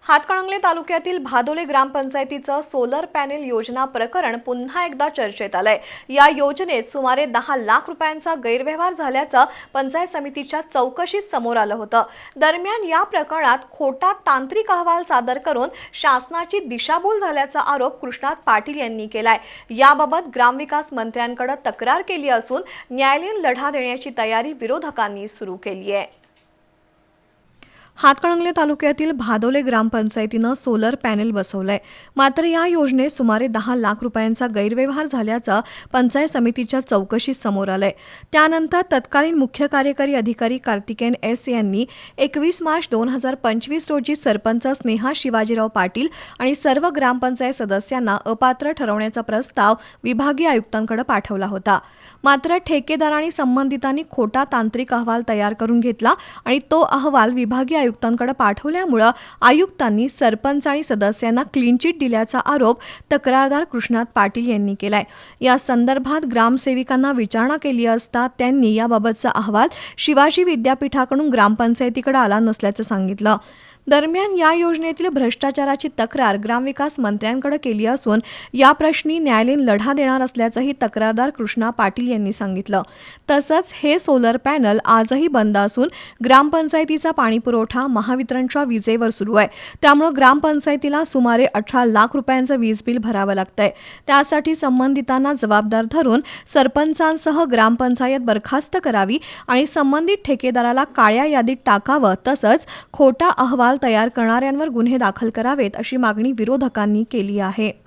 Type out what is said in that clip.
हातकणंगले तालुक्यातील Bhadole ग्रामपंचायतीचं solar panel योजना प्रकरण पुन्हा एकदा चर्चेत आलंय। या योजनेत सुमारे 10 लाख रुपयांचा गैरव्यवहार झाल्याचं पंचायत समितीच्या चौकशीत समोर आलं होतं। दरम्यान या प्रकरणात खोटा तांत्रिक अहवाल सादर करून शासनाची दिशाभूल झाल्याचा आरोप कृष्णात पाटील यांनी केलाय। याबाबत ग्रामविकास मंत्र्यांकडे तक्रार केली असून न्यायालयीन लढा देण्याची तयारी विरोधकांनी सुरू केली आहे। हातकणंगले तालुक्यातील भादोले ग्रामपंचायतीनं सोलर पॅनेल बसवलंय। मात्र या योजनेत सुमारे 10 लाख रुपयांचा गैरव्यवहार झाल्याचं पंचायत समितीच्या चौकशीत समोर आलंय। त्यानंतर तत्कालीन मुख्य कार्यकारी अधिकारी कार्तिकेन एस यांनी 21 मार्च 2025 रोजी सरपंच स्नेहा शिवाजीराव पाटील आणि सर्व ग्रामपंचायत सदस्यांना अपात्र ठरवण्याचा प्रस्ताव विभागीय आयुक्तांकडे पाठवला होता। मात्र ठेकेदारांनी संबंधितांनी खोटा तांत्रिक अहवाल तयार करून घेतला आणि तो अहवाल विभागीय आयुक्तांकडे पाठवल्यामुळे आयुक्तांनी सरपंच आणि सदस्यांना क्लीन चिट दिल्याचा आरोप तक्रारदार कृष्णात पाटील यांनी केलाय। या संदर्भात ग्रामसेविकांना विचारणा केली असता त्यांनी याबाबतचा अहवाल शिवाजी विद्यापीठाकडून ग्रामपंचायतीकडे आला नसल्याचं सांगितलं। दरम्यान या योजनेतील भ्रष्टाचाराची तक्रार ग्रामविकास मंत्र्यांकडे केली असून या प्रश्नी न्यायालयीन लढा देणार असल्याचंही तक्रारदार कृष्णा पाटील यांनी सांगितलं। तसंच हे सोलर पॅनल आजही बंद असून ग्रामपंचायतीचा पाणीपुरवठा महावितरणच्या विजेवर सुरू आहे। त्यामुळे ग्रामपंचायतीला सुमारे 18 लाख रुपयांचं वीज बिल भरावं लागतंय। त्यासाठी संबंधितांना जबाबदार धरून सरपंचांसह ग्रामपंचायत बरखास्त करावी आणि संबंधित ठेकेदाराला काळ्या यादीत टाकावं, तसंच खोटा अहवाल तयार करणाऱ्यांवर गुन्हे दाखल करावेत अशी मागणी विरोधकांनी केली आहे।